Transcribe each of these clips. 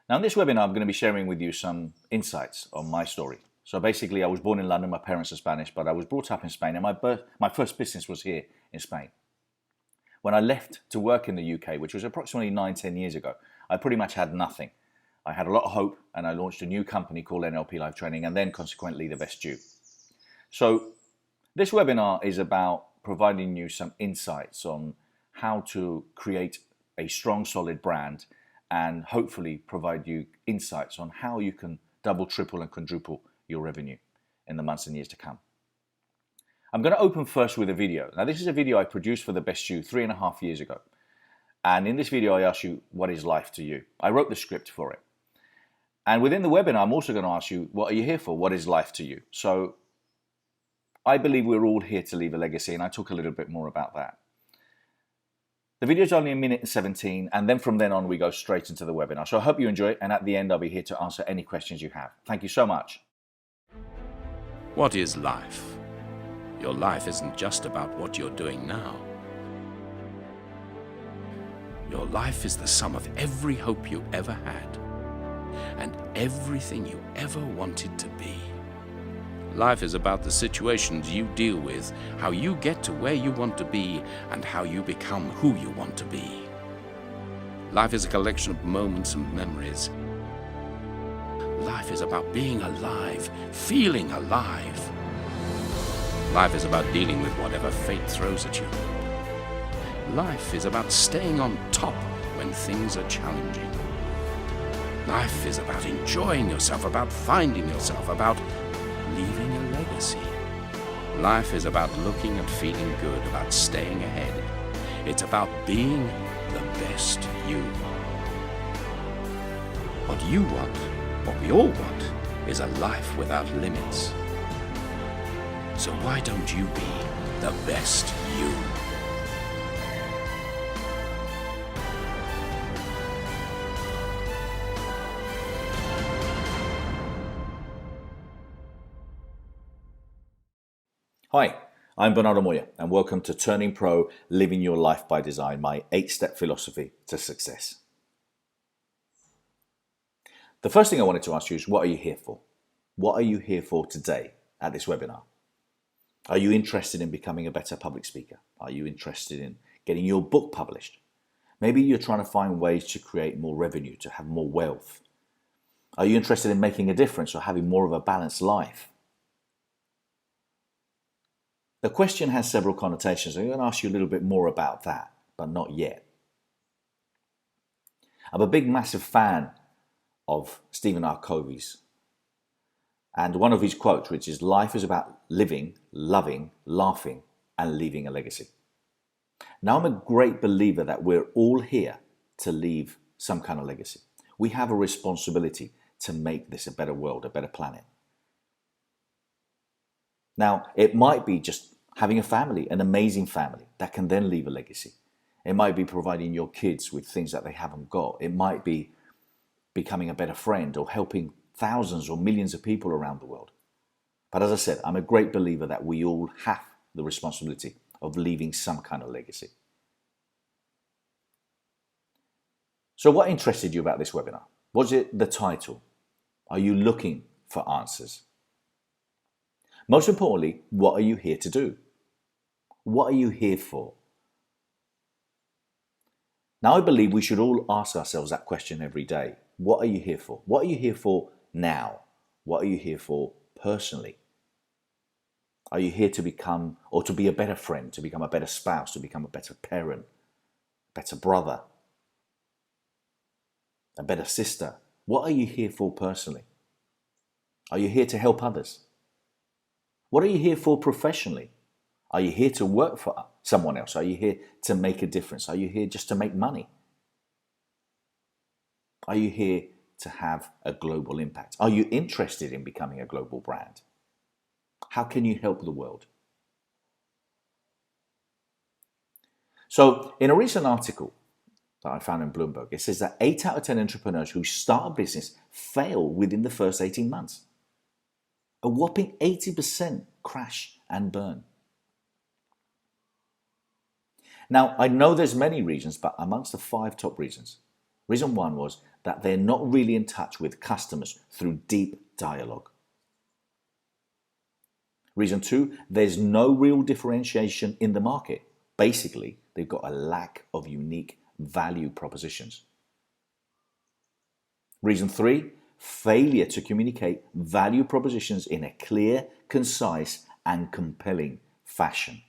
Now in this webinar, I'm going to be sharing with you some insights on my story. So basically, I was born in London, my parents are Spanish, but I was brought up in Spain, and my first business was here in Spain. When I left to work in the UK, which was approximately 9-10 years ago, I pretty much had nothing. I had a lot of hope, and I launched a new company called NLP Life Training, and then consequently the Best You. So this webinar is about providing you some insights on how to create a strong, solid brand, and hopefully provide you insights on how you can double, triple, and quadruple your revenue in the months and years to come. I'm going to open first with a video. Now, this is a video I produced for the Best You 3.5 years ago. And in this video, I ask you, what is life to you? I wrote the script for it. And within the webinar, I'm also going to ask you, what are you here for? What is life to you? So I believe we're all here to leave a legacy, and I talk a little bit more about that. The video is only 1 minute and 17, and then from then on, we go straight into the webinar. So I hope you enjoy it, and at the end, I'll be here to answer any questions you have. Thank you so much. What is life? Your life isn't just about what you're doing now. Your life is the sum of every hope you ever had and everything you ever wanted to be. Life is about the situations you deal with, how you get to where you want to be, and how you become who you want to be. Life is a collection of moments and memories. Life is about being alive, feeling alive. Life is about dealing with whatever fate throws at you. Life is about staying on top when things are challenging. Life is about enjoying yourself, about finding yourself, about leaving a legacy. Life is about looking and feeling good, about staying ahead. It's about being the best you. What you want, what we all want, is a life without limits. So why don't you be the best you? Hi, I'm Bernardo Moya, and welcome to Turning Pro, Living Your Life by Design, my 8-step philosophy to success. The first thing I wanted to ask you is, what are you here for? What are you here for today at this webinar? Are you interested in becoming a better public speaker? Are you interested in getting your book published? Maybe you're trying to find ways to create more revenue, to have more wealth. Are you interested in making a difference or having more of a balanced life? The question has several connotations. I'm going to ask you a little bit more about that, but not yet. I'm a big, massive fan of Stephen R. Covey's. And one of his quotes, which is, life is about living, loving, laughing, and leaving a legacy. Now, I'm a great believer that we're all here to leave some kind of legacy. We have a responsibility to make this a better world, a better planet. Now, it might be just having a family, an amazing family, that can then leave a legacy. It might be providing your kids with things that they haven't got. It might be becoming a better friend or helping thousands or millions of people around the world. But as I said, I'm a great believer that we all have the responsibility of leaving some kind of legacy. So what interested you about this webinar? Was it the title? Are you looking for answers? Most importantly, what are you here to do? What are you here for? Now, I believe we should all ask ourselves that question every day. What are you here for? What are you here for now? What are you here for personally? Are you here to become, or to be a better friend, to become a better spouse, to become a better parent, better brother, a better sister? What are you here for personally? Are you here to help others? What are you here for professionally? Are you here to work for someone else? Are you here to make a difference? Are you here just to make money? Are you here to have a global impact? Are you interested in becoming a global brand? How can you help the world? So in a recent article that I found in Bloomberg, it says that 8 out of 10 entrepreneurs who start a business fail within the first 18 months. A whopping 80% crash and burn. Now, I know there's many reasons, but amongst the 5 top reasons, reason 1 was that they're not really in touch with customers through deep dialogue. Reason 2, there's no real differentiation in the market. Basically, they've got a lack of unique value propositions. Reason 3, failure to communicate value propositions in a clear, concise, and compelling fashion.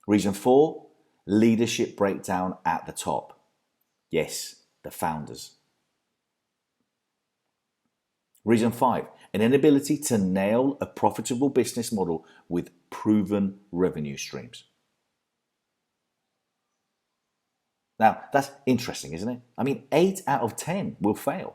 Reason 4, leadership breakdown at the top. Yes, the founders. Reason 5, an inability to nail a profitable business model with proven revenue streams. Now, that's interesting, isn't it? I mean, 8 out of 10 will fail.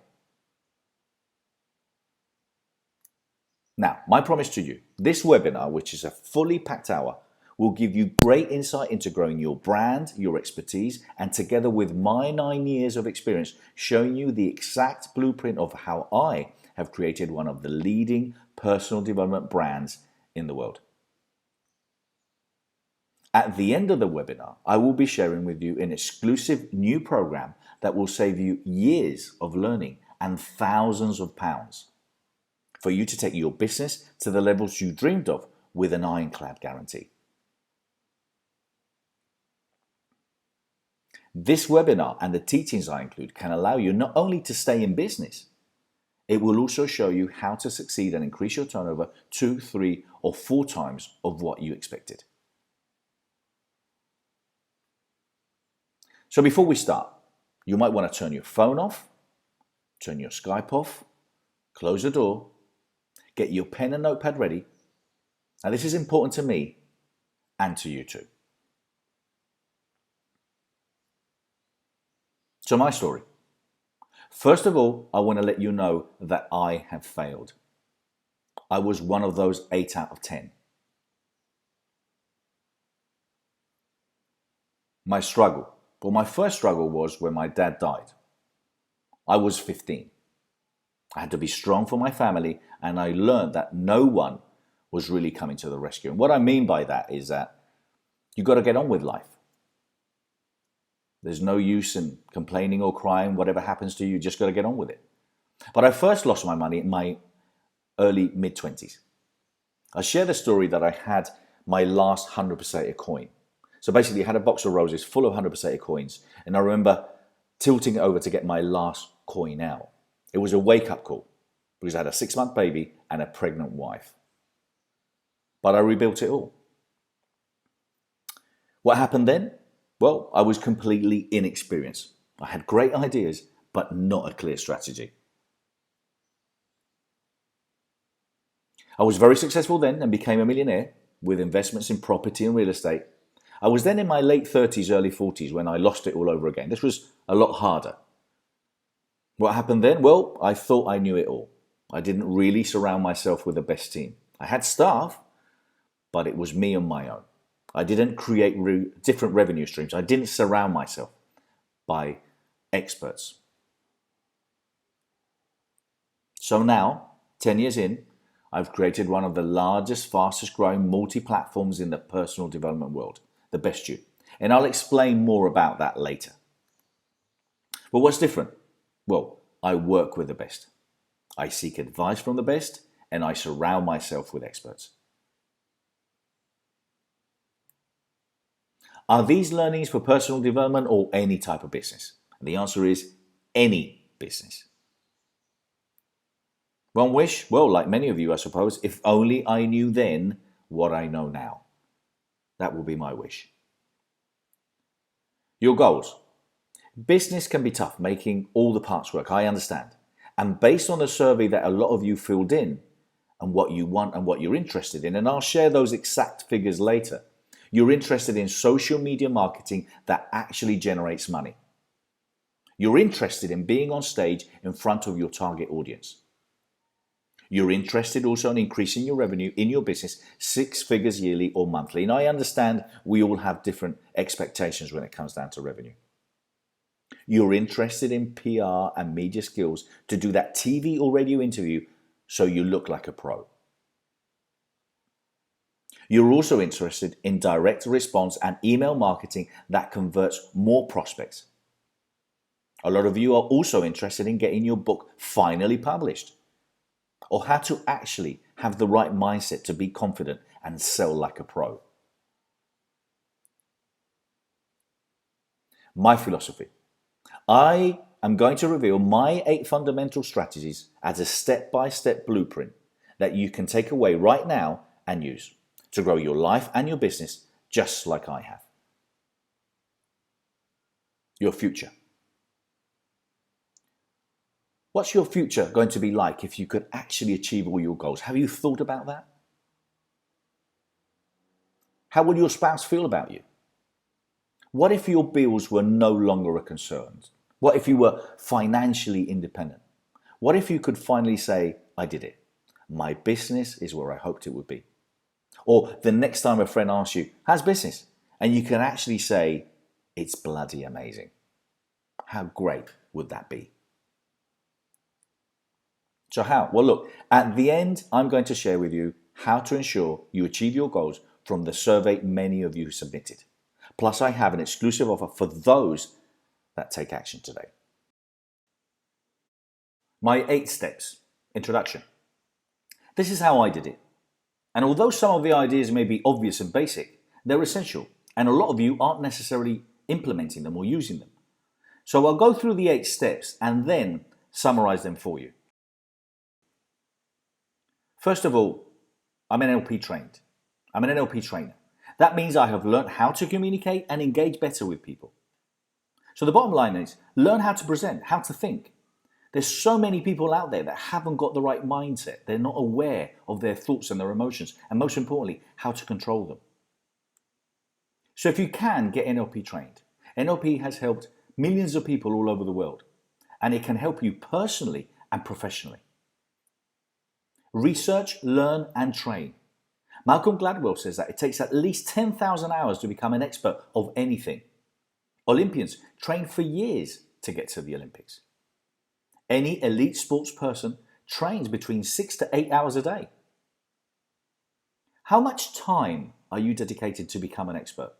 Now, my promise to you, this webinar, which is a fully packed hour, will give you great insight into growing your brand, your expertise, and together with my 9 years of experience, showing you the exact blueprint of how I have created one of the leading personal development brands in the world. At the end of the webinar, I will be sharing with you an exclusive new program that will save you years of learning and thousands of pounds for you to take your business to the levels you dreamed of with an ironclad guarantee. This webinar and the teachings I include can allow you not only to stay in business, it will also show you how to succeed and increase your turnover 2, 3, or 4 times of what you expected. So before we start, you might want to turn your phone off, turn your Skype off, close the door, get your pen and notepad ready. Now this is important to me and to you too. So my story. First of all, I want to let you know that I have failed. I was one of those 8 out of 10. My struggle. Well, my first struggle was when my dad died. I was 15. I had to be strong for my family, and I learned that no one was really coming to the rescue. And what I mean by that is that you've got to get on with life. There's no use in complaining or crying. Whatever happens to you, you just got to get on with it. But I first lost my money in my early mid-20s. I share the story that I had my last 100% coin. So basically, I had a box of roses full of 100% coins, and I remember tilting it over to get my last coin out. It was a wake-up call because I had a 6-month baby and a pregnant wife. But I rebuilt it all. What happened then? Well, I was completely inexperienced. I had great ideas, but not a clear strategy. I was very successful then and became a millionaire with investments in property and real estate. I was then in my late 30s, early 40s when I lost it all over again. This was a lot harder. What happened then? Well, I thought I knew it all. I didn't really surround myself with the best team. I had staff, but it was me on my own. I didn't create different revenue streams. I didn't surround myself by experts. So now, 10 years in, I've created one of the largest, fastest growing multi-platforms in the personal development world, the Best You. And I'll explain more about that later. But what's different? Well, I work with the best. I seek advice from the best, and I surround myself with experts. Are these learnings for personal development or any type of business? And the answer is any business. One wish? Well, like many of you, I suppose, if only I knew then what I know now. That will be my wish. Your goals. Business can be tough, making all the parts work, I understand. And based on the survey that a lot of you filled in, and what you want and what you're interested in, and I'll share those exact figures later, you're interested in social media marketing that actually generates money. You're interested in being on stage in front of your target audience. You're interested also in increasing your revenue in your business 6 figures yearly or monthly. And I understand we all have different expectations when it comes down to revenue. You're interested in PR and media skills to do that TV or radio interview so you look like a pro. You're also interested in direct response and email marketing that converts more prospects. A lot of you are also interested in getting your book finally published, or how to actually have the right mindset to be confident and sell like a pro. My philosophy. I am going to reveal my 8 fundamental strategies as a step-by-step blueprint that you can take away right now and use to grow your life and your business just like I have. Your future. What's your future going to be like if you could actually achieve all your goals? Have you thought about that? How will your spouse feel about you? What if your bills were no longer a concern? What if you were financially independent? What if you could finally say, I did it. My business is where I hoped it would be. Or the next time a friend asks you, how's business? And you can actually say, it's bloody amazing. How great would that be? So how? Well, look, at the end, I'm going to share with you how to ensure you achieve your goals from the survey many of you submitted. Plus, I have an exclusive offer for those that take action today. My 8 steps. Introduction. This is how I did it. And although some of the ideas may be obvious and basic, they're essential, and a lot of you aren't necessarily implementing them or using them. So I'll go through the 8 steps and then summarize them for you. First of all, I'm NLP trained. I'm an NLP trainer. That means I have learned how to communicate and engage better with people. So the bottom line is, learn how to present, how to think. There's so many people out there that haven't got the right mindset. They're not aware of their thoughts and their emotions, and most importantly, how to control them. So if you can, get NLP trained. NLP has helped millions of people all over the world, and it can help you personally and professionally. Research, learn, and train. Malcolm Gladwell says that it takes at least 10,000 hours to become an expert of anything. Olympians train for years to get to the Olympics. Any elite sports person trains between 6 to 8 hours a day. How much time are you dedicated to become an expert,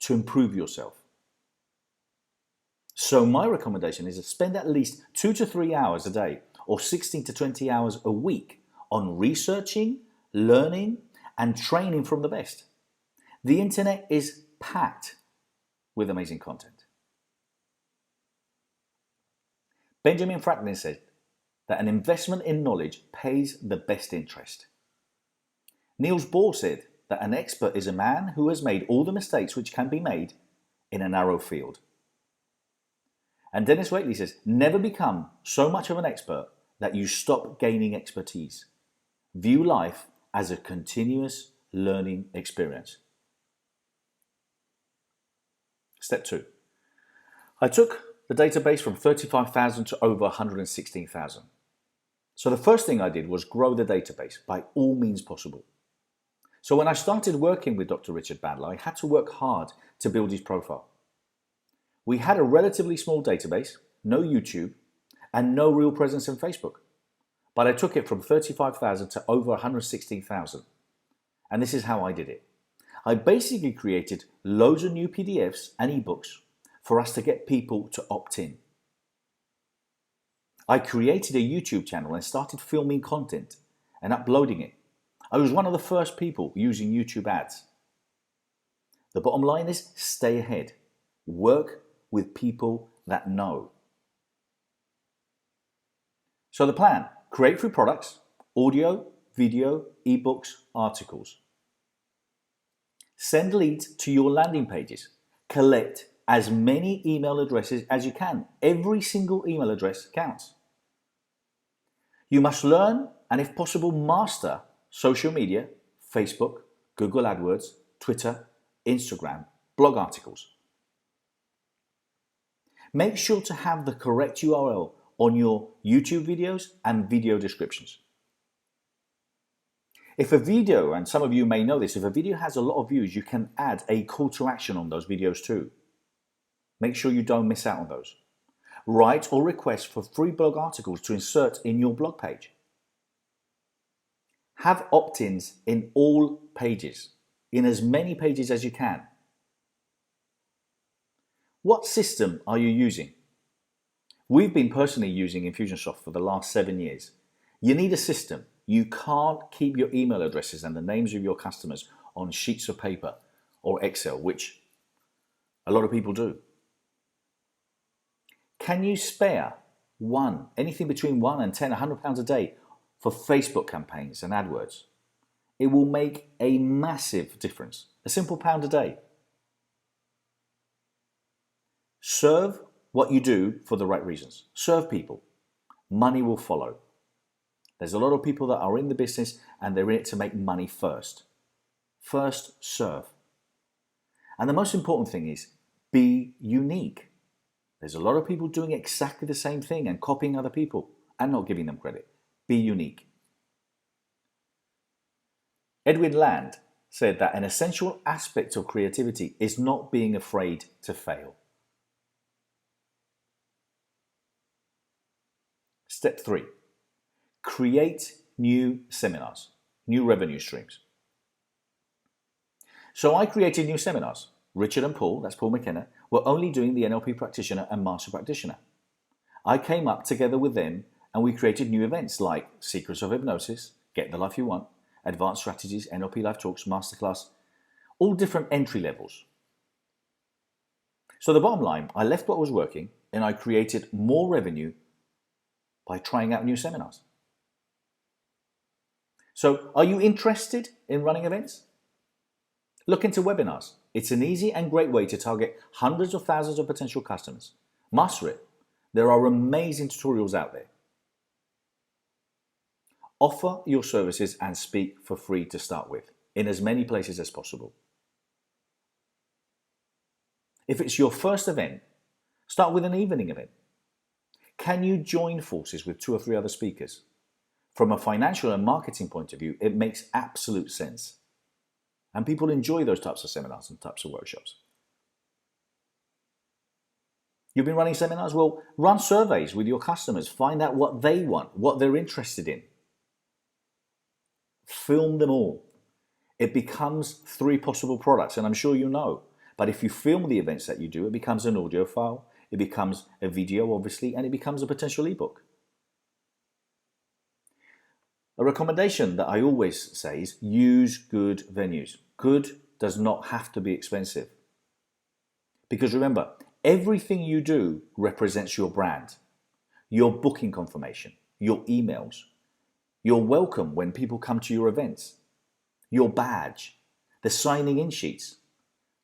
to improve yourself? So my recommendation is to spend at least 2 to 3 hours a day or 16 to 20 hours a week on researching, learning, and training from the best. The internet is packed with amazing content. Benjamin Franklin said that an investment in knowledge pays the best interest. Niels Bohr said that an expert is a man who has made all the mistakes which can be made in a narrow field. And Dennis Waitley says, never become so much of an expert that you stop gaining expertise. View life as a continuous learning experience. Step 2. I took the database from 35,000 to over 116,000. So the first thing I did was grow the database by all means possible. So when I started working with Dr. Richard Bandler, I had to work hard to build his profile. We had a relatively small database, no YouTube, and no real presence in Facebook. But I took it from 35,000 to over 116,000. And this is how I did it. I basically created loads of new PDFs and ebooks for us to get people to opt in. I created a YouTube channel and started filming content and uploading it. I was one of the first people using YouTube ads. The bottom line is stay ahead. Work with people that know. So the plan, create free products, audio, video, ebooks, articles. Send leads to your landing pages. Collect as many email addresses as you can. Every single email address counts. You must learn and, if possible, master social media, Facebook, Google AdWords, Twitter, Instagram, blog articles. Make sure to have the correct URL on your YouTube videos and video descriptions. If a video, and some of you may know this, if a video has a lot of views, you can add a call to action on those videos too. Make sure you don't miss out on those. Write or request for free blog articles to insert in your blog page. Have opt-ins in all pages, in as many pages as you can. What system are you using? We've been personally using Infusionsoft for the last 7 years. You need a system. You can't keep your email addresses and the names of your customers on sheets of paper or Excel, which a lot of people do. Can you spare anything between £1 and £10, £100 a day for Facebook campaigns and AdWords? It will make a massive difference. A simple £1 a day. Serve what you do for the right reasons. Serve people. Money will follow. There's a lot of people that are in the business and they're in it to make money first. First, serve. And the most important thing is be unique. There's a lot of people doing exactly the same thing and copying other people and not giving them credit. Be unique. Edwin Land said that an essential aspect of creativity is not being afraid to fail. Step 3. Create new seminars, new revenue streams. So I created new seminars. Richard and Paul, that's Paul McKenna, were only doing the NLP practitioner and master practitioner. I came up together with them and we created new events like Secrets of Hypnosis, Get the Life You Want, Advanced Strategies, NLP Life Talks, Masterclass, all different entry levels. So the bottom line, I left what was working and I created more revenue by trying out new seminars. So are you interested in running events? Look into webinars. It's an easy and great way to target hundreds of thousands of potential customers. Master it. There are amazing tutorials out there. Offer your services and speak for free to start with, in as many places as possible. If it's your first event, start with an evening event. Can you join forces with 2 or 3 other speakers? From a financial and marketing point of view, it makes absolute sense. And people enjoy those types of seminars and types of workshops. You've been running seminars? Well, run surveys with your customers. Find out what they want, what they're interested in. Film them all. It becomes 3 possible products, and I'm sure you know. But if you film the events that you do, it becomes an audio file, it becomes a video, obviously, and it becomes a potential ebook. A recommendation that I always say is use good venues. Good does not have to be expensive. Because remember, everything you do represents your brand, your booking confirmation, your emails, your welcome when people come to your events, your badge, the signing in sheets,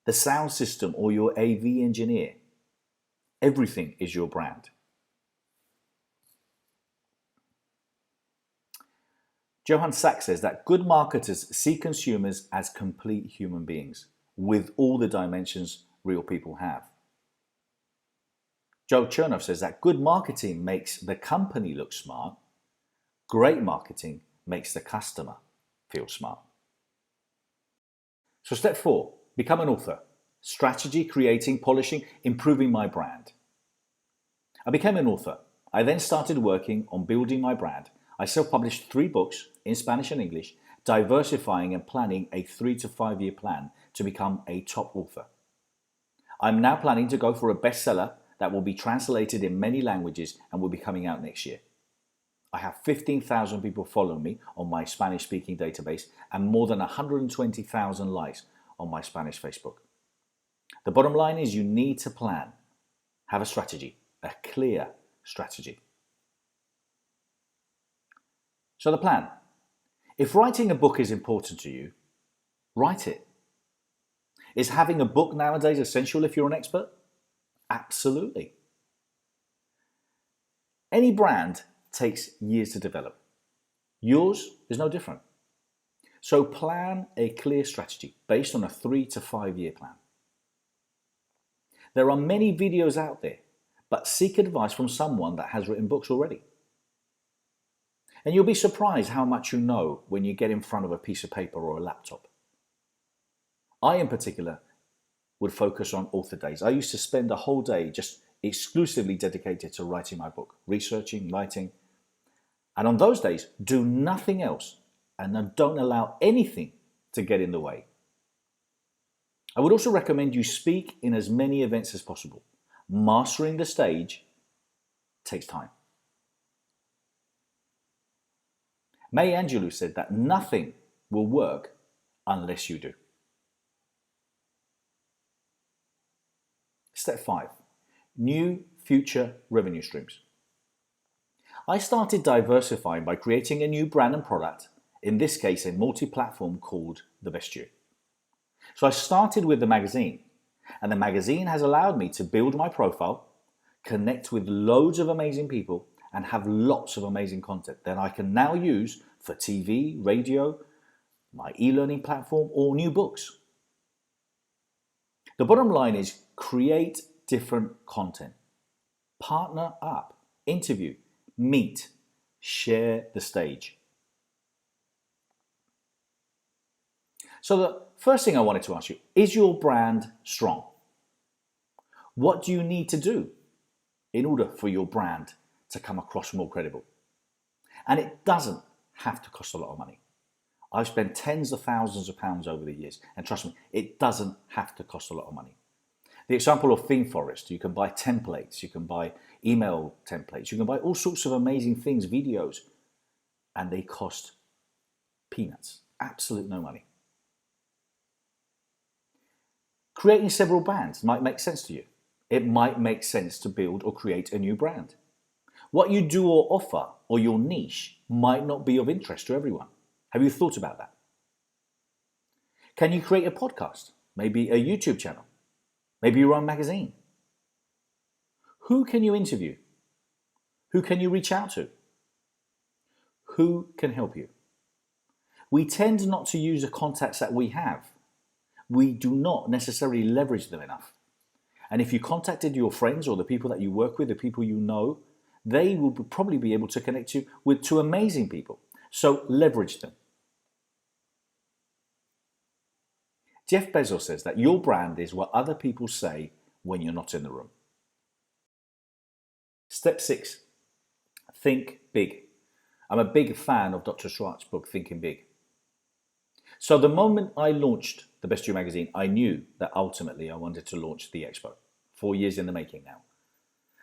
the sound system or your AV engineer. Everything is your brand. Johann Sachs says that good marketers see consumers as complete human beings with all the dimensions real people have. Joe Chernoff says that good marketing makes the company look smart. Great marketing makes the customer feel smart. So step 4, become an author. Strategy, creating, polishing, improving my brand. I became an author. I then started working on building my brand. I self-published 3 books in Spanish and English, diversifying and planning a 3 to 5 year plan to become a top author. I'm now planning to go for a bestseller that will be translated in many languages and will be coming out next year. I have 15,000 people following me on my Spanish speaking database and more than 120,000 likes on my Spanish Facebook. The bottom line is you need to plan. Have a strategy, a clear strategy. So the plan. If writing a book is important to you, write it. Is having a book nowadays essential if you're an expert? Absolutely. Any brand takes years to develop. Yours is no different. So plan a clear strategy based on a 3 to 5 year plan. There are many videos out there, but seek advice from someone that has written books already. And you'll be surprised how much you know when you get in front of a piece of paper or a laptop. I, in particular, would focus on author days. I used to spend a whole day just exclusively dedicated to writing my book, researching, writing. And on those days, do nothing else and don't allow anything to get in the way. I would also recommend you speak in as many events as possible. Mastering the stage takes time. Maya Angelou said that nothing will work unless you do. Step 5. New future revenue streams. I started diversifying by creating a new brand and product, in this case a multi-platform called The Best You. So I started with the magazine, and the magazine has allowed me to build my profile, connect with loads of amazing people, and have lots of amazing content that I can now use for TV, radio, my e-learning platform, or new books. The bottom line is create different content. Partner up, interview, meet, share the stage. So the first thing I wanted to ask you, is your brand strong? What do you need to do in order for your brand to come across more credible? And it doesn't have to cost a lot of money. I've spent tens of thousands of pounds over the years, and trust me, it doesn't have to cost a lot of money. The example of Theme Forest, you can buy templates, you can buy email templates, you can buy all sorts of amazing things, videos, and they cost peanuts, absolute no money. Creating several brands might make sense to you. It might make sense to build or create a new brand. What you do or offer or your niche might not be of interest to everyone. Have you thought about that? Can you create a podcast? Maybe a YouTube channel? Maybe your own magazine? Who can you interview? Who can you reach out to? Who can help you? We tend not to use the contacts that we have. We do not necessarily leverage them enough. And if you contacted your friends or the people that you work with, the people you know, they will probably be able to connect you with two amazing people. So leverage them. Jeff Bezos says that your brand is what other people say when you're not in the room. Step 6, think big. I'm a big fan of Dr. Schwartz's book, Thinking Big. So the moment I launched The Best You magazine, I knew that ultimately I wanted to launch the Expo. 4 years in the making now.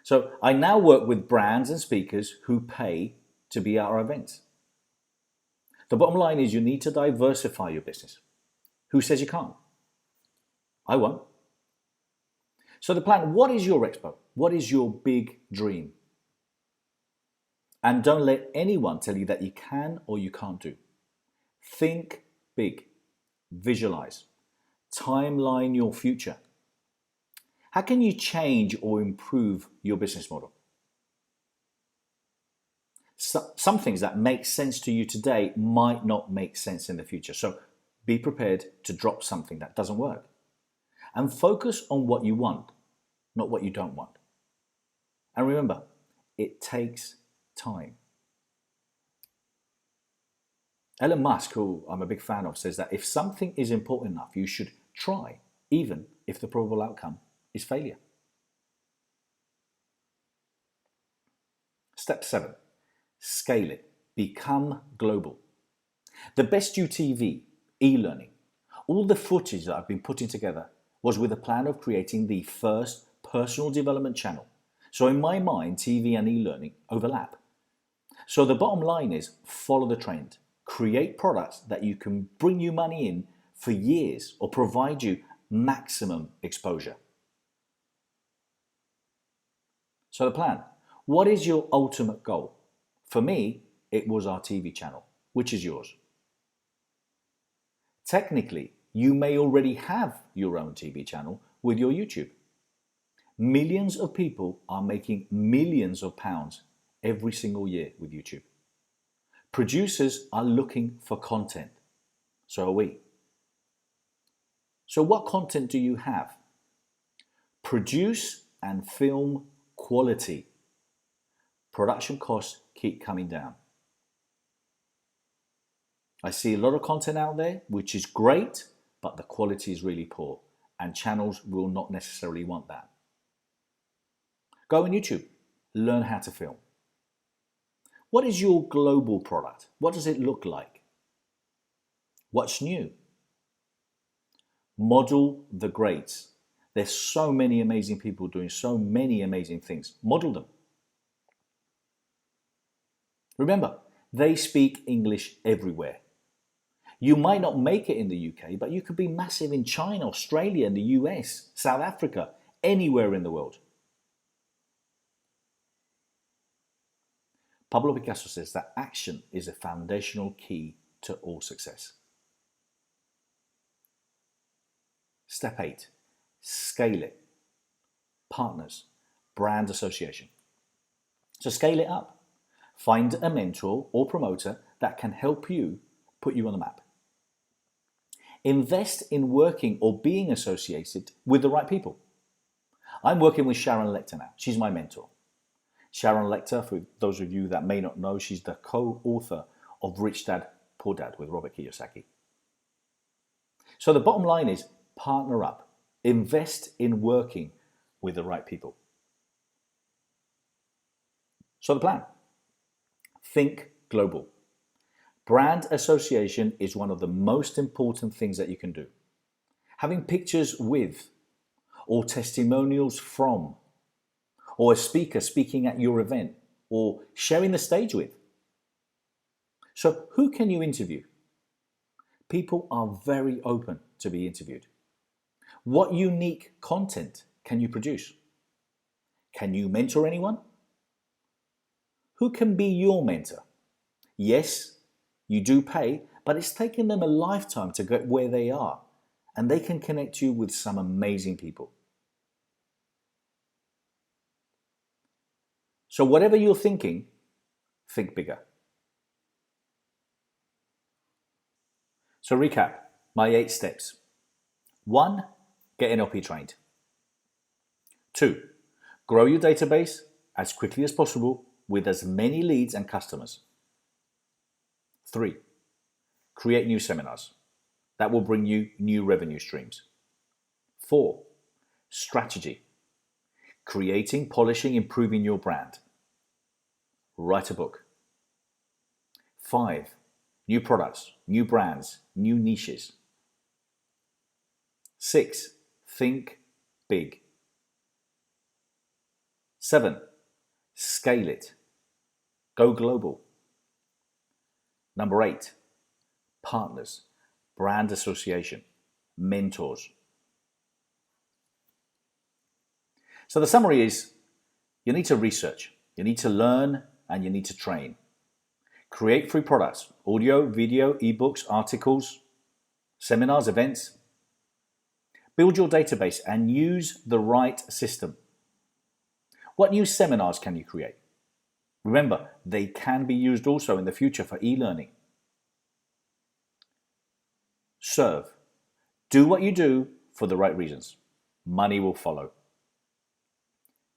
So I now work with brands and speakers who pay to be at our events. The bottom line is you need to diversify your business. Who says you can't? I won't. So the plan, what is your Expo? What is your big dream? And don't let anyone tell you that you can or you can't do. Think big. Visualize. Timeline your future. How can you change or improve your business model? Some things that make sense to you today might not make sense in the future. So be prepared to drop something that doesn't work. And focus on what you want, not what you don't want. And remember, it takes time. Elon Musk, who I'm a big fan of, says that if something is important enough, you should try, even if the probable outcome is failure. Step 7, scale it. Become global. The Best You TV, e-learning, all the footage that I've been putting together was with a plan of creating the first personal development channel. So in my mind, TV and e-learning overlap. So the bottom line is follow the trend. Create products that you can bring you money in for years or provide you maximum exposure. So the plan, what is your ultimate goal? For me, it was our TV channel. Which is yours? Technically, you may already have your own TV channel with your YouTube. Millions of people are making millions of pounds every single year with YouTube. Producers are looking for content. So are we. So what content do you have? Produce and film quality. Production costs keep coming down. I see a lot of content out there, which is great, but the quality is really poor, and channels will not necessarily want that. Go on YouTube, learn how to film. What is your global product? What does it look like? What's new? Model the greats. There's so many amazing people doing so many amazing things. Model them. Remember, they speak English everywhere. You might not make it in the UK, but you could be massive in China, Australia, and the US, South Africa, anywhere in the world. Pablo Picasso says that action is a foundational key to all success. Step 8, scale it. Partners, brand association. So scale it up. Find a mentor or promoter that can help you put you on the map. Invest in working or being associated with the right people. I'm working with Sharon Lechter now. She's my mentor. Sharon Lechter, for those of you that may not know, she's the co-author of Rich Dad, Poor Dad with Robert Kiyosaki. So the bottom line is partner up. Invest in working with the right people. So the plan. Think global. Brand association is one of the most important things that you can do. Having pictures with, or testimonials from, or a speaker speaking at your event, or sharing the stage with. So who can you interview? People are very open to be interviewed. What unique content can you produce? Can you mentor anyone? Who can be your mentor? Yes, you do pay, but it's taken them a lifetime to get where they are, and they can connect you with some amazing people. So whatever you're thinking, think bigger. So recap, my 8 steps. 1, get NLP trained. 2, grow your database as quickly as possible with as many leads and customers. 3, create new seminars that will bring you new revenue streams. 4, strategy, creating, polishing, improving your brand. Write a book. 5, new products, new brands, new niches. 6, think big. 7, scale it. Go global. Number 8, partners, brand association, mentors. So the summary is, you need to research, you need to learn, and you need to train. Create free products, audio, video, ebooks, articles, seminars, events. Build your database and use the right system. What new seminars can you create? Remember, they can be used also in the future for e-learning. Serve. Do what you do for the right reasons. Money will follow.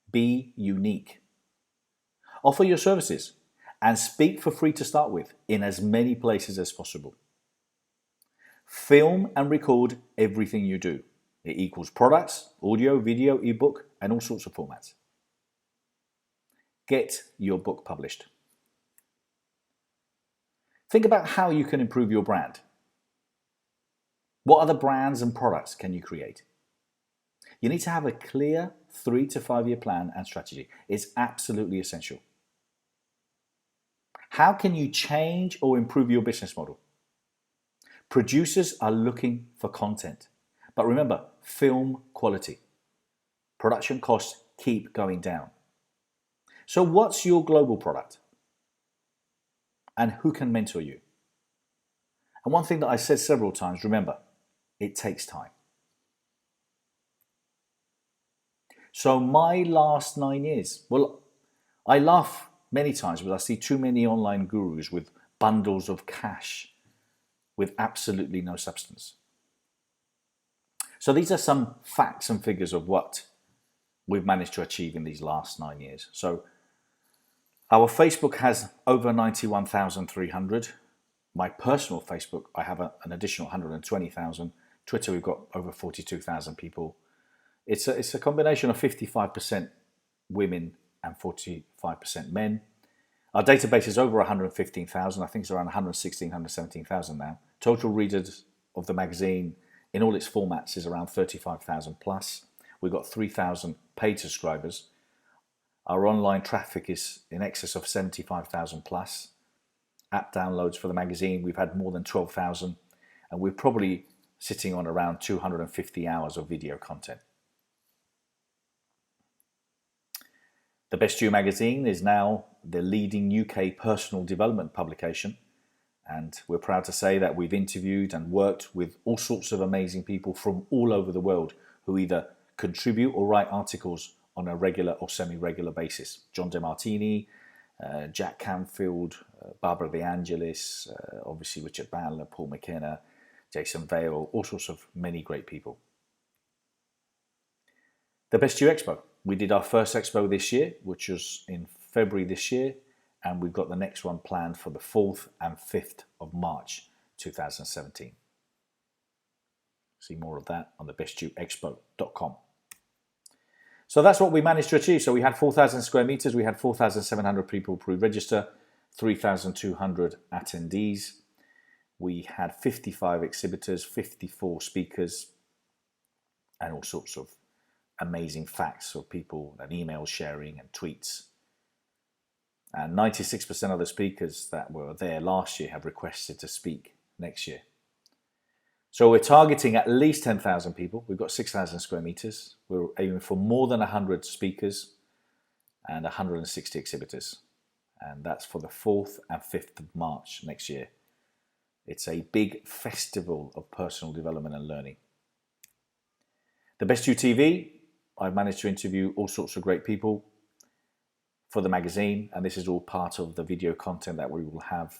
Be unique. Offer your services and speak for free to start with in as many places as possible. Film and record everything you do. It equals products, audio, video, ebook, and all sorts of formats. Get your book published. Think about how you can improve your brand. What other brands and products can you create? You need to have a clear 3 to 5 year plan and strategy. It's absolutely essential. How can you change or improve your business model? Producers are looking for content. But remember, film quality. Production costs keep going down. So what's your global product? And who can mentor you? And one thing that I said several times, remember, it takes time. So my last 9 years, well, I laugh many times because I see too many online gurus with bundles of cash with absolutely no substance. So these are some facts and figures of what we've managed to achieve in these last 9 years. So our Facebook has over 91,300. My personal Facebook, I have an additional 120,000. Twitter, we've got over 42,000 people. It's a combination of 55% women and 45% men. Our database is over 115,000. I think it's around 116, 117,000 now. Total readers of the magazine in all its formats is around 35,000 plus. We've got 3,000 paid subscribers. Our online traffic is in excess of 75,000 plus. app downloads for the magazine. We've had more than 12,000, and we're probably sitting on around 250 hours of video content. The Best You magazine is now the leading UK personal development publication, and we're proud to say that we've interviewed and worked with all sorts of amazing people from all over the world who either contribute or write articles on a regular or semi-regular basis. John DeMartini, Jack Canfield, Barbara De Angelis, obviously Richard Bandler, Paul McKenna, Jason Vale, all sorts of many great people. The Best You Expo. We did our first expo this year, which was in February this year, and we've got the next one planned for the 4th and 5th of March 2017. See more of that on thebestyouexpo.com. So that's what we managed to achieve. So we had 4,000 square meters, we had 4,700 people pre-register, 3,200 attendees. We had 55 exhibitors, 54 speakers, and all sorts of amazing facts of people and email sharing and tweets. And 96% of the speakers that were there last year have requested to speak next year. So we're targeting at least 10,000 people. We've got 6,000 square meters. We're aiming for more than 100 speakers and 160 exhibitors. And that's for the 4th and 5th of March next year. It's a big festival of personal development and learning. The Best You TV, I've managed to interview all sorts of great people for the magazine, and this is all part of the video content that we will have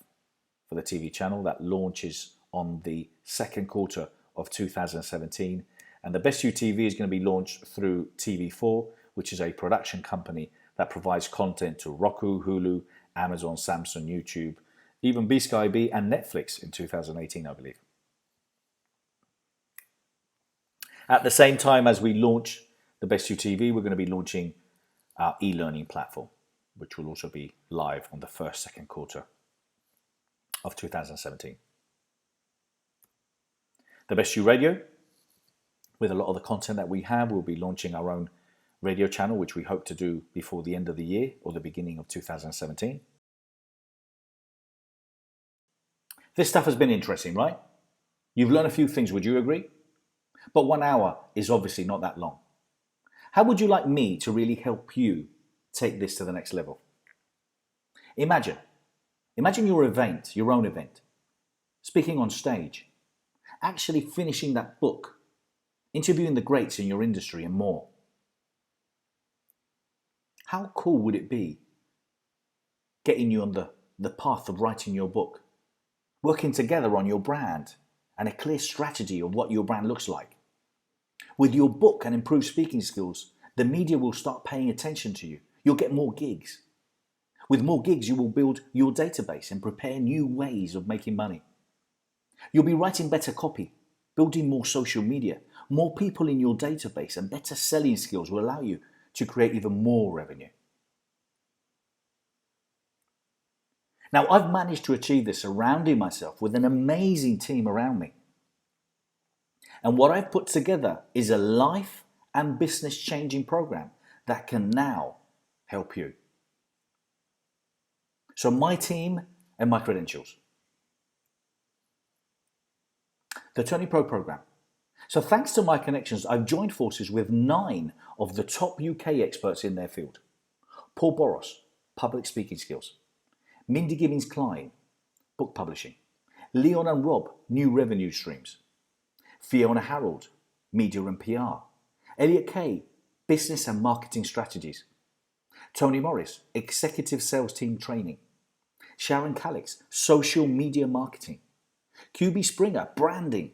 for the TV channel that launches on the 2nd quarter of 2017. And the Best You TV is going to be launched through TV4, which is a production company that provides content to Roku, Hulu, Amazon, Samsung, YouTube, even BSkyB and Netflix in 2018, I believe. At the same time as we launch the Best You TV, we're going to be launching our e-learning platform, which will also be live on the 1st, 2nd quarter of 2017. The Best You Radio, with a lot of the content that we have, we'll be launching our own radio channel, which we hope to do before the end of the year or the beginning of 2017. This stuff has been interesting, right? You've learned a few things, would you agree? But 1 hour is obviously not that long. How would you like me to really help you take this to the next level? Imagine your event, your own event, speaking on stage, actually finishing that book, interviewing the greats in your industry and more. How cool would it be getting you on the path of writing your book, working together on your brand and a clear strategy of what your brand looks like? With your book and improved speaking skills, the media will start paying attention to you. You'll get more gigs. With more gigs, you will build your database and prepare new ways of making money. You'll be writing better copy, building more social media. More people in your database and better selling skills will allow you to create even more revenue. Now, I've managed to achieve this surrounding myself with an amazing team around me. And what I've put together is a life and business changing program that can now help you. So my team and my credentials. The Tony Pro program. So thanks to my connections, I've joined forces with 9 of the top UK experts in their field. Paul Boros, public speaking skills. Mindy Gibbons-Klein, book publishing. Leon and Rob, new revenue streams. Fiona Harold, media and PR. Elliot Kay, business and marketing strategies. Tony Morris, executive sales team training. Sharon Calix, social media marketing. QB Springer, branding.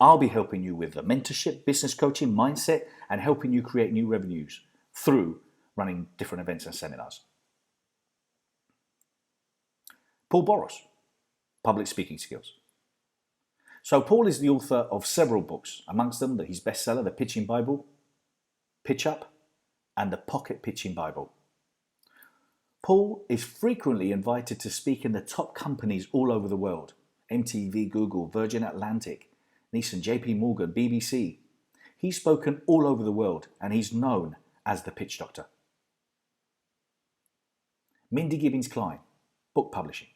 I'll be helping you with the mentorship, business coaching, mindset, and helping you create new revenues through running different events and seminars. Paul Boros, public speaking skills. So Paul is the author of several books, amongst them his bestseller, The Pitching Bible, Pitch Up, and The Pocket Pitching Bible. Paul is frequently invited to speak in the top companies all over the world. MTV, Google, Virgin Atlantic, Nissan, JP Morgan, BBC. He's spoken all over the world and he's known as the Pitch Doctor. Mindy Gibbons-Klein, book publishing.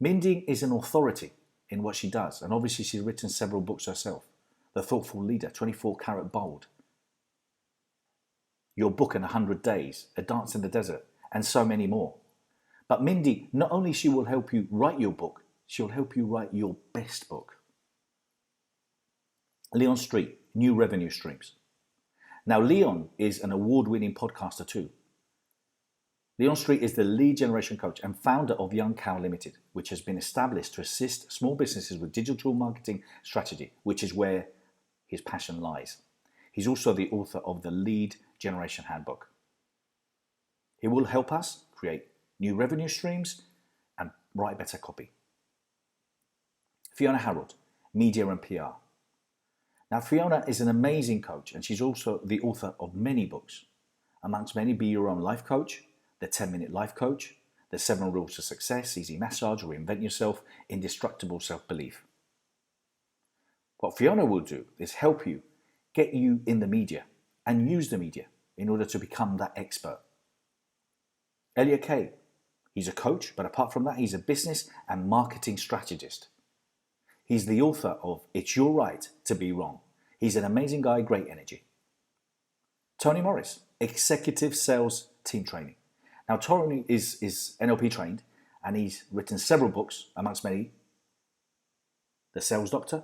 Mindy is an authority in what she does, and obviously she's written several books herself. The Thoughtful Leader, 24 Karat Bold, Your Book in 100 Days, A Dance in the Desert, and so many more. But Mindy, not only she will help you write your book, she'll help you write your best book. Leon Street, New Revenue Streams. Now, Leon is an award-winning podcaster too. Leon Street is the lead generation coach and founder of Young Cow Limited, which has been established to assist small businesses with digital marketing strategy, which is where his passion lies. He's also the author of the Lead Generation Handbook. He will help us create new revenue streams and write better copy. Fiona Harold, Media and PR. Now, Fiona is an amazing coach, and she's also the author of many books. Amongst many, Be Your Own Life Coach, The 10-Minute Life Coach, The 7 Rules to Success, Easy Massage, Reinvent Yourself, Indestructible Self-Belief. What Fiona will do is help you get you in the media and use the media in order to become that expert. Elliot Kay, he's a coach, but apart from that, he's a business and marketing strategist. He's the author of It's Your Right to Be Wrong. He's an amazing guy, great energy. Tony Morris, Executive Sales Team Training. Now, Tony is NLP trained, and he's written several books, amongst many. The Sales Doctor,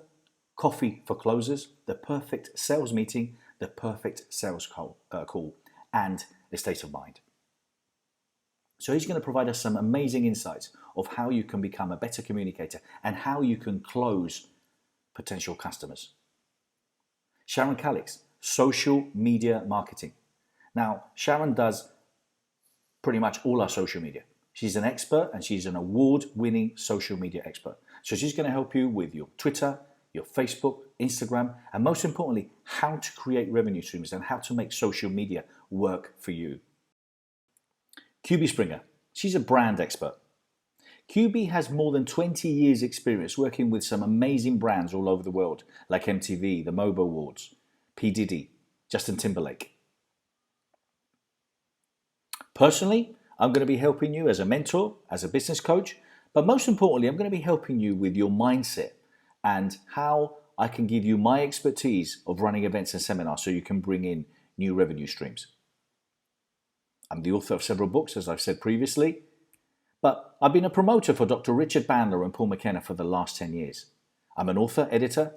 Coffee for Closers, The Perfect Sales Meeting, The Perfect Sales Call, and The State of Mind. So he's going to provide us some amazing insights of how you can become a better communicator and how you can close potential customers. Sharon Calix, Social Media Marketing. Now, Sharon does pretty much all our social media. She's an expert, and she's an award-winning social media expert. So she's going to help you with your Twitter, your Facebook, Instagram, and most importantly, how to create revenue streams and how to make social media work for you. QB Springer, she's a brand expert. QB has more than 20 years experience working with some amazing brands all over the world, like MTV, the MOBO Awards, P. Diddy, Justin Timberlake. Personally, I'm going to be helping you as a mentor, as a business coach, but most importantly, I'm going to be helping you with your mindset and how I can give you my expertise of running events and seminars so you can bring in new revenue streams. I'm the author of several books, as I've said previously, but I've been a promoter for Dr. Richard Bandler and Paul McKenna for the last 10 years. I'm an author, editor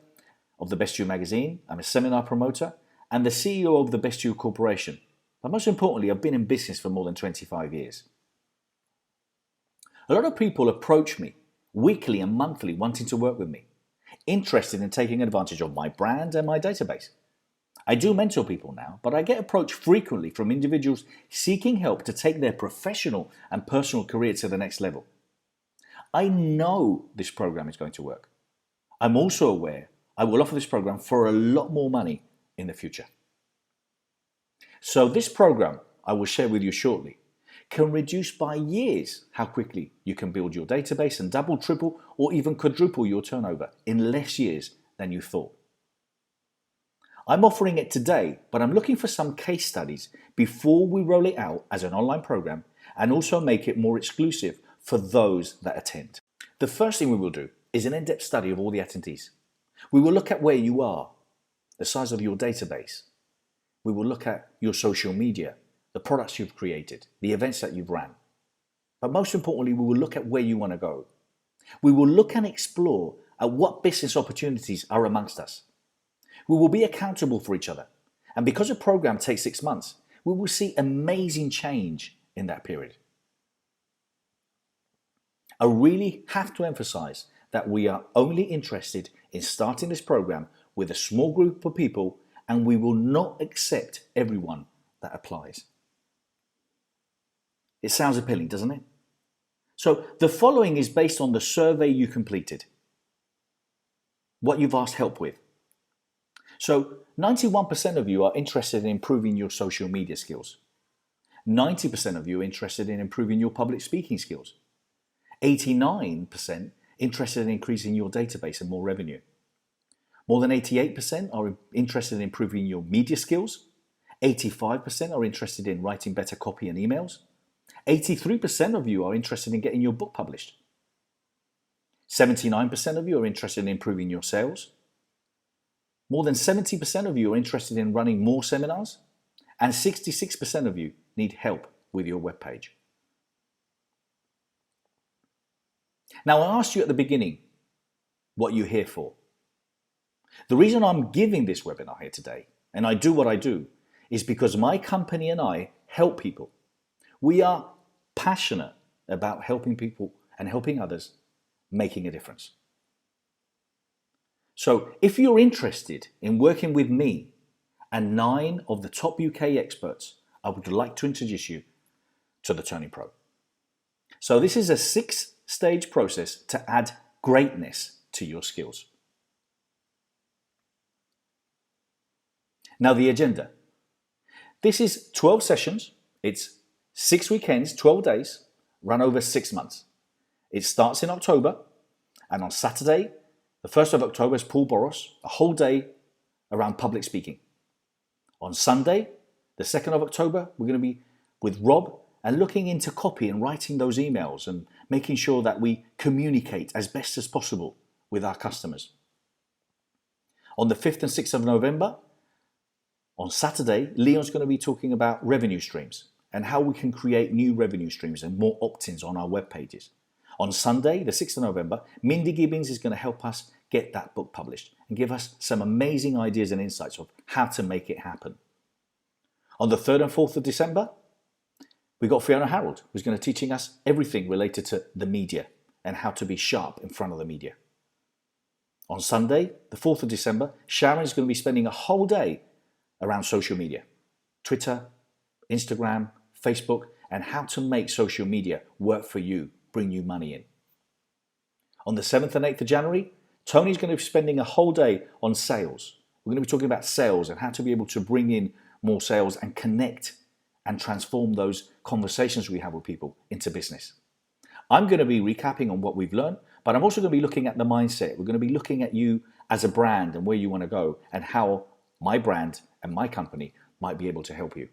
of The Best You magazine, I'm a seminar promoter, and the CEO of the Best You Corporation. But most importantly, I've been in business for more than 25 years. A lot of people approach me weekly and monthly wanting to work with me, interested in taking advantage of my brand and my database. I do mentor people now, but I get approached frequently from individuals seeking help to take their professional and personal career to the next level. I know this program is going to work. I'm also aware I will offer this program for a lot more money in the future. So this program I will share with you shortly can reduce by years how quickly you can build your database and double, triple, or even quadruple your turnover in less years than you thought. I'm offering it today, but I'm looking for some case studies before we roll it out as an online program and also make it more exclusive for those that attend. The first thing we will do is an in-depth study of all the attendees. We will look at where you are, the size of your database. We will look at your social media, the products you've created, the events that you've ran. But most importantly, we will look at where you want to go. We will look and explore at what business opportunities are amongst us. We will be accountable for each other. And because a program takes 6 months, we will see amazing change in that period. I really have to emphasize that we are only interested in starting this program with a small group of people, and we will not accept everyone that applies. It sounds appealing, doesn't it? So the following is based on the survey you completed, what you've asked help with. So 91% of you are interested in improving your social media skills. 90% of you are interested in improving your public speaking skills. 89% interested in increasing your database and more revenue. More than 88% are interested in improving your media skills. 85% are interested in writing better copy and emails. 83% of you are interested in getting your book published. 79% of you are interested in improving your sales. More than 70% of you are interested in running more seminars. And 66% of you need help with your webpage. Now, I asked you at the beginning what you're here for. The reason I'm giving this webinar here today, and I do what I do, is because my company and I help people. We are passionate about helping people and helping others, making a difference. So if you're interested in working with me and 9 of the top UK experts, I would like to introduce you to the Turning Pro. So this is a 6-stage process to add greatness to your skills. Now the agenda. This is 12 sessions. It's 6 weekends, 12 days, run over 6 months. It starts in October, and on Saturday, the 1st of October, is Paul Boros, a whole day around public speaking. On Sunday, the 2nd of October, we're going to be with Rob and looking into copy and writing those emails and making sure that we communicate as best as possible with our customers. On the 5th and 6th of November, on Saturday, Leon's going to be talking about revenue streams and how we can create new revenue streams and more opt-ins on our web pages. On Sunday, the 6th of November, Mindy Gibbons is going to help us get that book published and give us some amazing ideas and insights of how to make it happen. On the 3rd and 4th of December, we've got Fiona Harold, who's going to be teaching us everything related to the media and how to be sharp in front of the media. On Sunday, the 4th of December, Sharon is going to be spending a whole day around social media, Twitter, Instagram, Facebook, and how to make social media work for you, bring you money in. On the 7th and 8th of January, Tony's going to be spending a whole day on sales. We're going to be talking about sales and how to be able to bring in more sales and connect and transform those conversations we have with people into business. I'm going to be recapping on what we've learned, but I'm also going to be looking at the mindset. We're going to be looking at you as a brand and where you want to go and how my brand and my company might be able to help you.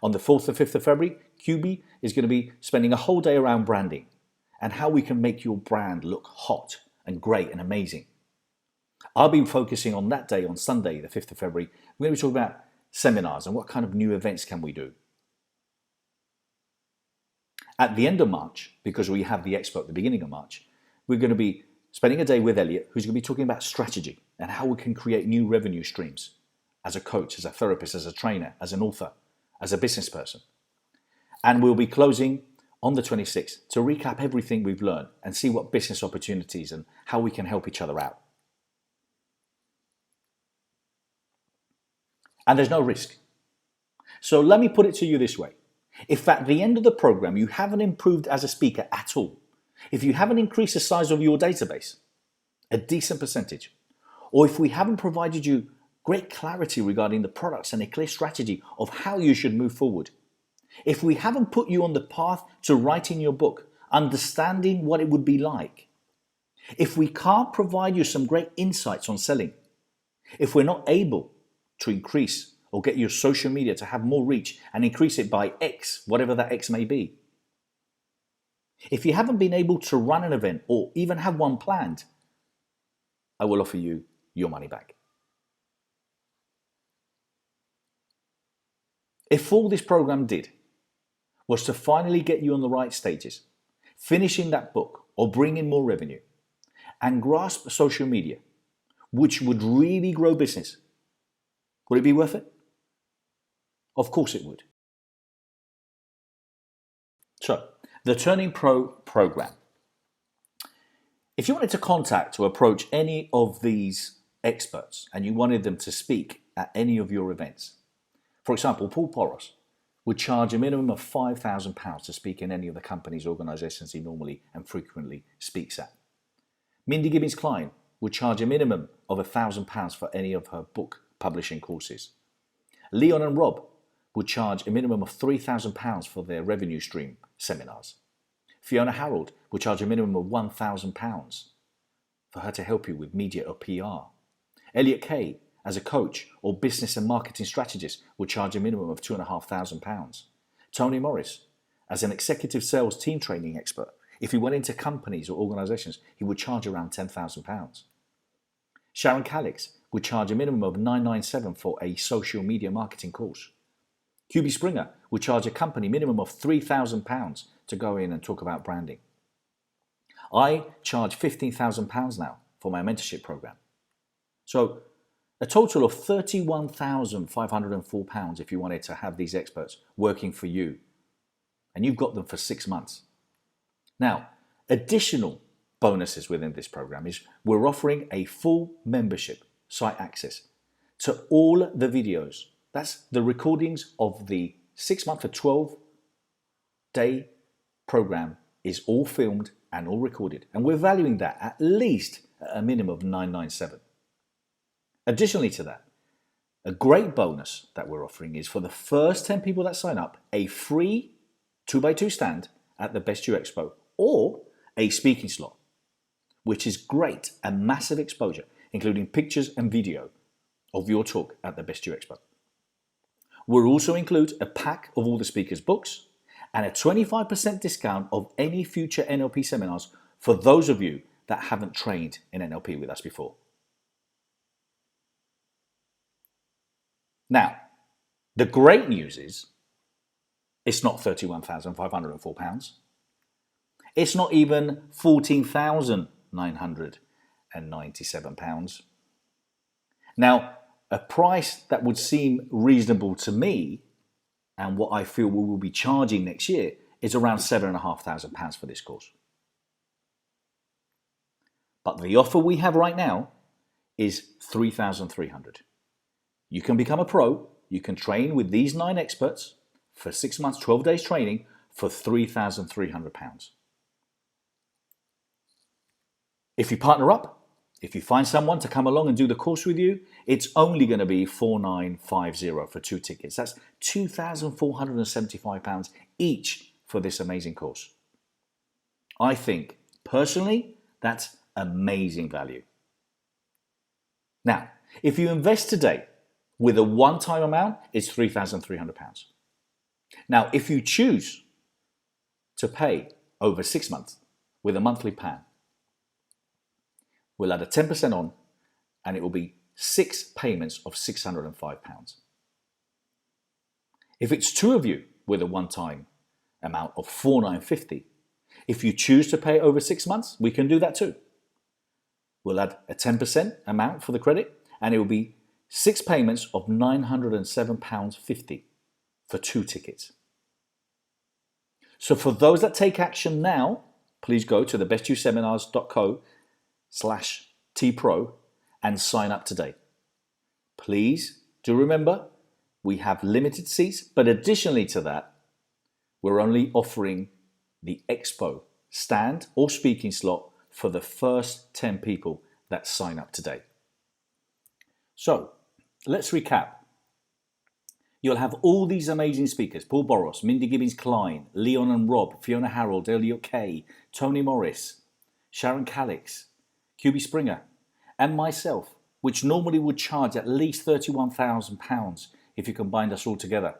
On the 4th and 5th of February, QB is going to be spending a whole day around branding and how we can make your brand look hot and great and amazing. I'll be focusing on that day on Sunday, the 5th of February. We're going to be talking about seminars and what kind of new events can we do. At the end of March, because we have the expo at the beginning of March, we're going to be spending a day with Elliot, who's going to be talking about strategy and how we can create new revenue streams as a coach, as a therapist, as a trainer, as an author, as a business person. And we'll be closing on the 26th to recap everything we've learned and see what business opportunities and how we can help each other out. And there's no risk. So let me put it to you this way. If at the end of the program you haven't improved as a speaker at all, if you haven't increased the size of your database, a decent percentage, or if we haven't provided you great clarity regarding the products and a clear strategy of how you should move forward, if we haven't put you on the path to writing your book, understanding what it would be like, if we can't provide you some great insights on selling, if we're not able to increase or get your social media to have more reach and increase it by X, whatever that X may be, if you haven't been able to run an event or even have one planned, I will offer you your money back. If all this program did was to finally get you on the right stages, finishing that book or bringing more revenue, and grasp social media, which would really grow business, would it be worth it? Of course it would. So, the Turning Pro program. If you wanted to contact or approach any of these experts and you wanted them to speak at any of your events, for example, Paul Boros would charge a minimum of £5,000 to speak in any of the companies, organisations he normally and frequently speaks at. Mindy Gibbons Klein would charge a minimum of £1,000 for any of her book publishing courses. Leon and Rob would charge a minimum of £3,000 for their revenue stream seminars. Fiona Harold would charge a minimum of £1,000 for her to help you with media or PR. Elliot Kay, as a coach or business and marketing strategist, would charge a minimum of £2,500. Tony Morris, as an executive sales team training expert, If he went into companies or organisations, he would charge around £10,000. Sharon Calix would charge a minimum of $997 for a social media marketing course. QB Springer would charge a company minimum of £3,000 to go in and talk about branding. I charge £15,000 now for my mentorship program. So a total of £31,504 if you wanted to have these experts working for you. And you've got them for 6 months. Now, additional bonuses within this program is we're offering a full membership site access to all the videos. That's the recordings of the 6-month or 12-day program is all filmed and all recorded. And we're valuing that at least at a minimum of $997. Additionally to that, a great bonus that we're offering is for the first 10 people that sign up, a free 2x2 stand at the Best You Expo or a speaking slot, which is great and massive exposure, including pictures and video of your talk at the Best You Expo. We'll also include a pack of all the speakers' books and a 25% discount of any future NLP seminars for those of you that haven't trained in NLP with us before. Now, the great news is it's not £31,504. It's not even £14,997. Now, a price that would seem reasonable to me and what I feel we will be charging next year is around £7,500 for this course. But the offer we have right now is $3,300. You can become a pro, you can train with these 9 experts for 6 months, 12 days training for £3,300. If you partner up, if you find someone to come along and do the course with you, it's only going to be $4,950 for 2 tickets. That's £2,475 each for this amazing course. I think, personally, that's amazing value. Now, if you invest today with a one-time amount, it's £3,300. Now, if you choose to pay over 6 months with a monthly plan, we'll add a 10% on and it will be 6 payments of £605. If it's 2 of you with a one-time amount of $4,950, if you choose to pay over 6 months, we can do that too. We'll add a 10% amount for the credit and it will be 6 payments of £907.50 for 2 tickets. So for those that take action now, please go to thebestviewseminars.co/tpro and sign up today. Please do remember, we have limited seats, but additionally to that, we're only offering the expo stand or speaking slot for the first 10 people that sign up today. So let's recap. You'll have all these amazing speakers: Paul Boros, Mindy Gibbons-Klein, Leon and Rob, Fiona Harold, Elliot Kay, Tony Morris, Sharon Calix, QB Springer, and myself, which normally would charge at least £31,000 if you combined us all together.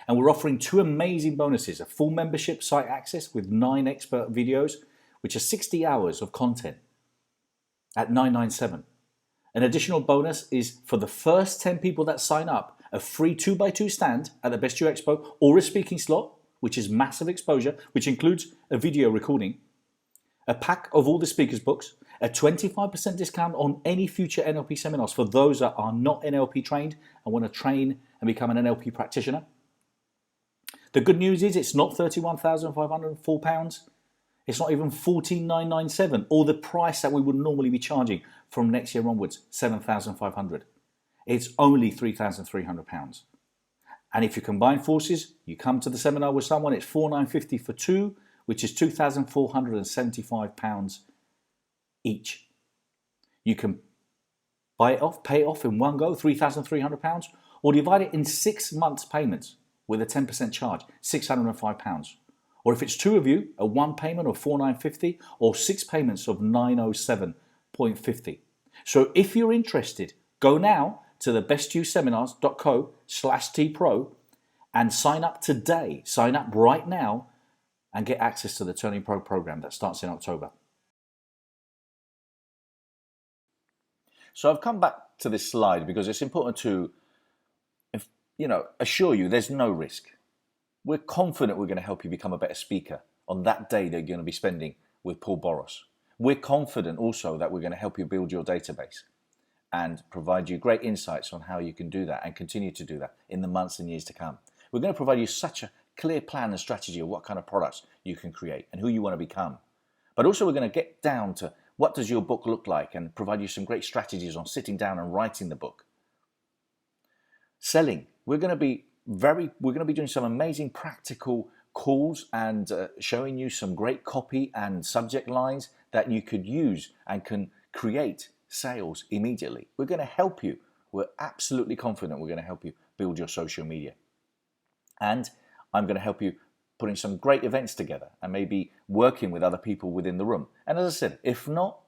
And we're offering 2 amazing bonuses: a full membership site access with 9 expert videos, which are 60 hours of content at $997. An additional bonus is for the first 10 people that sign up, a free 2x2 stand at the Best You Expo or a speaking slot, which is massive exposure, which includes a video recording, a pack of all the speakers' books, a 25% discount on any future NLP seminars for those that are not NLP trained and want to train and become an NLP practitioner. The good news is it's not £31,504. It's not even $14,997, or the price that we would normally be charging from next year onwards, $7,500. It's only £3,300. And if you combine forces, you come to the seminar with someone, it's $4,950 for 2, which is £2,475 each. You can buy it off, pay it off in one go, £3,300, or divide it in 6 months payments with a 10% charge, £605. Or if it's 2 of you, a 1 payment of $4,950 or 6 payments of $907.50. So if you're interested, go now to thebestviewseminars.co/tpro and sign up today. Sign up right now and get access to the Turning Pro program that starts in October. So I've come back to this slide because it's important to, assure you there's no risk. We're confident we're going to help you become a better speaker on that day that you're going to be spending with Paul Boros. We're confident also that we're going to help you build your database and provide you great insights on how you can do that and continue to do that in the months and years to come. We're going to provide you such a clear plan and strategy of what kind of products you can create and who you want to become. But also we're going to get down to what does your book look like and provide you some great strategies on sitting down and writing the book. Selling. We're going to be doing some amazing practical calls and showing you some great copy and subject lines that you could use and can create sales immediately. We're going to help you. We're absolutely confident we're going to help you build your social media. And I'm going to help you putting some great events together and maybe working with other people within the room. And as I said, if not,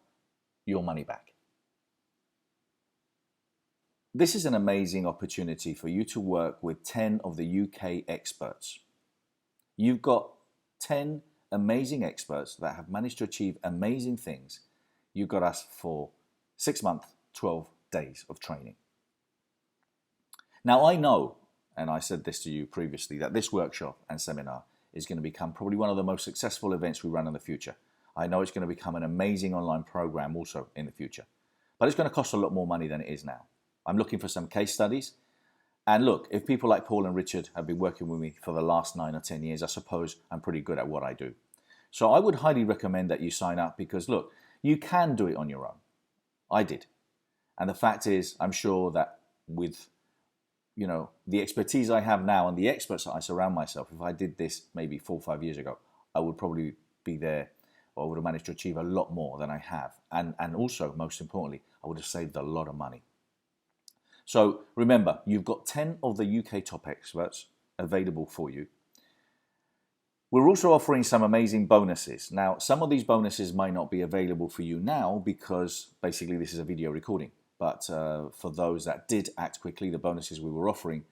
your money back. This is an amazing opportunity for you to work with 10 of the UK experts. You've got 10 amazing experts that have managed to achieve amazing things. You've got us for 6 months, 12 days of training. Now I know, and I said this to you previously, that this workshop and seminar is going to become probably one of the most successful events we run in the future. I know it's going to become an amazing online program also in the future. But it's going to cost a lot more money than it is now. I'm looking for some case studies. And look, if people like Paul and Richard have been working with me for the last 9 or 10 years, I suppose I'm pretty good at what I do. So I would highly recommend that you sign up because look, you can do it on your own. I did. And the fact is, I'm sure that with the expertise I have now and the experts that I surround myself, if I did this maybe 4 or 5 years ago, I would probably be there, or I would have managed to achieve a lot more than I have. And also, most importantly, I would have saved a lot of money. So remember, you've got 10 of the UK top experts available for you. We're also offering some amazing bonuses. Now, some of these bonuses might not be available for you now because basically this is a video recording. But for those that did act quickly, the bonuses we were offering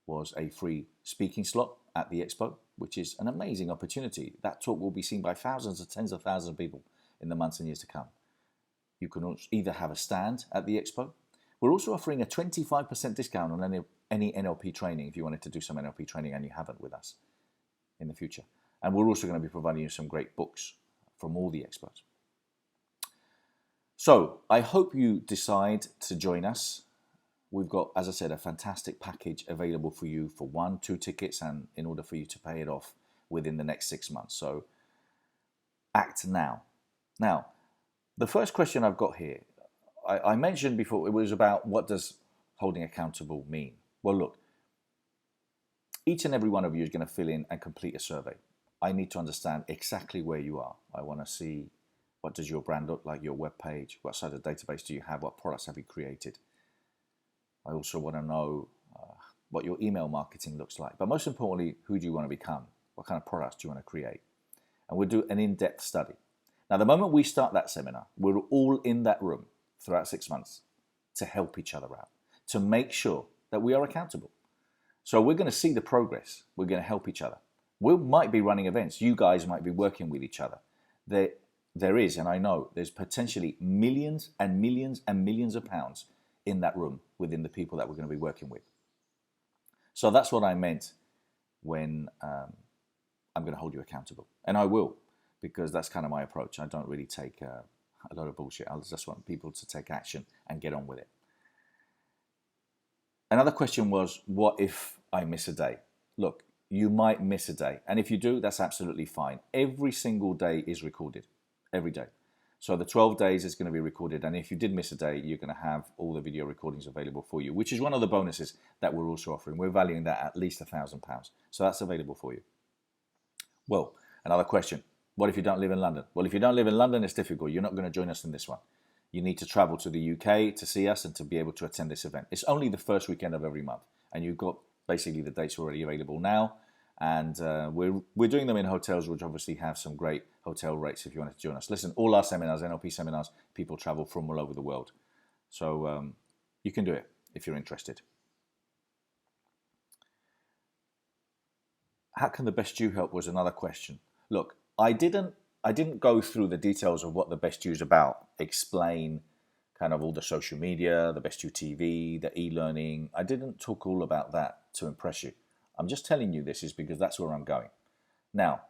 was a free speaking slot at the expo, which is an amazing opportunity. That talk will be seen by thousands or tens of thousands of people in the months and years to come. You can either have a stand at the expo. We're also offering a 25% discount on any NLP training if you wanted to do some NLP training and you haven't with us in the future. And we're also going to be providing you some great books from all the experts. So I hope you decide to join us. We've got, as I said, a fantastic package available for you for 1, 2 tickets, and in order for you to pay it off within the next 6 months. So act now. Now, the first question I've got here, I mentioned before, it was about what does holding accountable mean? Well, look, each and every one of you is going to fill in and complete a survey. I need to understand exactly where you are. I want to see what does your brand look like, your web page, what sort of database do you have, what products have you created. I also want to know what your email marketing looks like. But most importantly, who do you want to become? What kind of products do you want to create? And we'll do an in-depth study. Now, the moment we start that seminar, we're all in that room throughout 6 months to help each other out, to make sure that we are accountable. So we're going to see the progress. We're going to help each other. We might be running events. You guys might be working with each other. There is, and I know, there's potentially millions and millions and millions of pounds in that room within the people that we're going to be working with. So that's what I meant when I'm going to hold you accountable. And I will, because that's kind of my approach. I don't really take a lot of bullshit. I just want people to take action and get on with it. Another question was, what if I miss a day? Look, you might miss a day. And if you do, that's absolutely fine. Every single day is recorded. Every day. So the 12 days is going to be recorded. And if you did miss a day, you're going to have all the video recordings available for you, which is one of the bonuses that we're also offering. We're valuing that at least £1,000. So that's available for you. Well, another question. What if you don't live in London? Well, if you don't live in London, it's difficult. You're not going to join us in this one. You need to travel to the UK to see us and to be able to attend this event. It's only the first weekend of every month. And you've got basically the dates already available now. And we're doing them in hotels, which obviously have some great hotel rates if you wanted to join us. Listen, all our seminars, NLP seminars, people travel from all over the world. So you can do it if you're interested. How can the best you help was another question. Look, I didn't go through the details of what the Best You is about, explain kind of all the social media, the Best You TV, the e-learning. I didn't talk all about that to impress you. I'm just telling you this is because that's where I'm going. Now,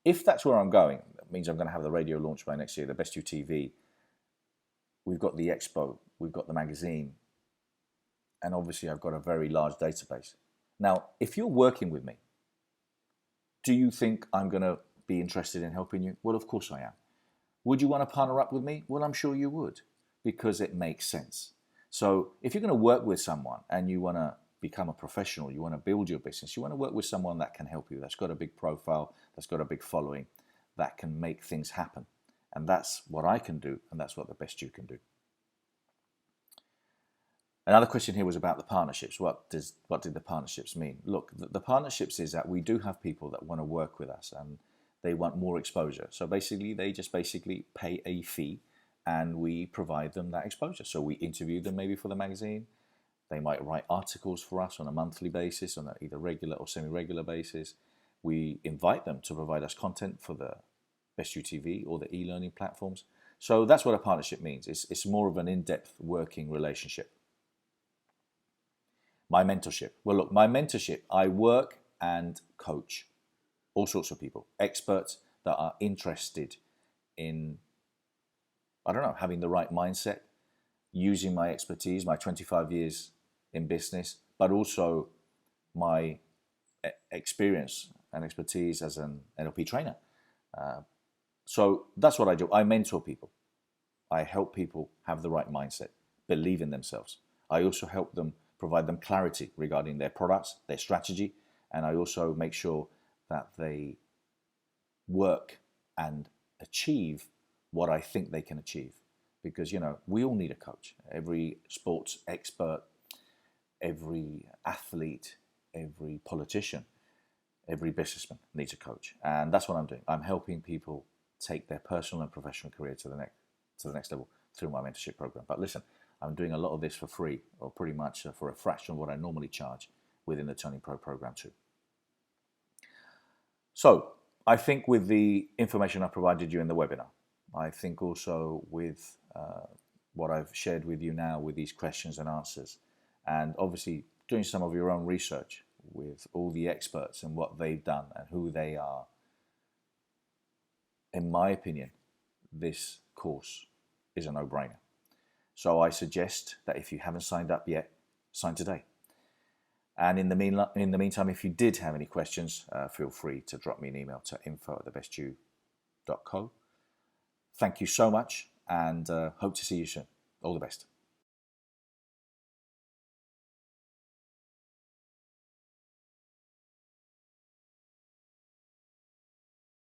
if that's where I'm going, that means I'm going to have the radio launch by next year, the Best You TV. We've got the expo, we've got the magazine, and obviously I've got a very large database. Now, if you're working with me, do you think I'm going to be interested in helping you? Well, of course I am. Would you want to partner up with me? Well, I'm sure you would, because it makes sense. So if you're going to work with someone and you want to become a professional, you want to build your business, you want to work with someone that can help you, that's got a big profile, that's got a big following, that can make things happen. And that's what I can do, and that's what the Best You can do. Another question here was about the partnerships. What did the partnerships mean? Look, the partnerships is that we do have people that want to work with us and they want more exposure. So basically, they just basically pay a fee and we provide them that exposure. So we interview them maybe for the magazine. They might write articles for us on a monthly basis, on either regular or semi-regular basis. We invite them to provide us content for the Best You TV or the e-learning platforms. So that's what a partnership means. It's more of an in-depth working relationship. My mentorship. Well, look, my mentorship, I work and coach all sorts of people, experts that are interested in, I don't know, having the right mindset, using my expertise, my 25 years in business, but also my experience and expertise as an NLP trainer. So that's what I do. I mentor people. I help people have the right mindset, believe in themselves. I also help them, provide them clarity regarding their products, their strategy, and I also make sure that they work and achieve what I think they can achieve. Because, you know, we all need a coach. Every sports expert, every athlete, every politician, every businessman needs a coach. And that's what I'm doing. I'm helping people take their personal and professional career to the next level through my mentorship program. But listen, I'm doing a lot of this for free, or pretty much for a fraction of what I normally charge within the Turning Pro program too. So I think with the information I provided you in the webinar, I think also with what I've shared with you now with these questions and answers, and obviously doing some of your own research with all the experts and what they've done and who they are, in my opinion, this course is a no-brainer. So I suggest that if you haven't signed up yet, sign today. And in the meantime, if you did have any questions, feel free to drop me an email to info@thebestyou.co. Thank you so much, and hope to see you soon. All the best.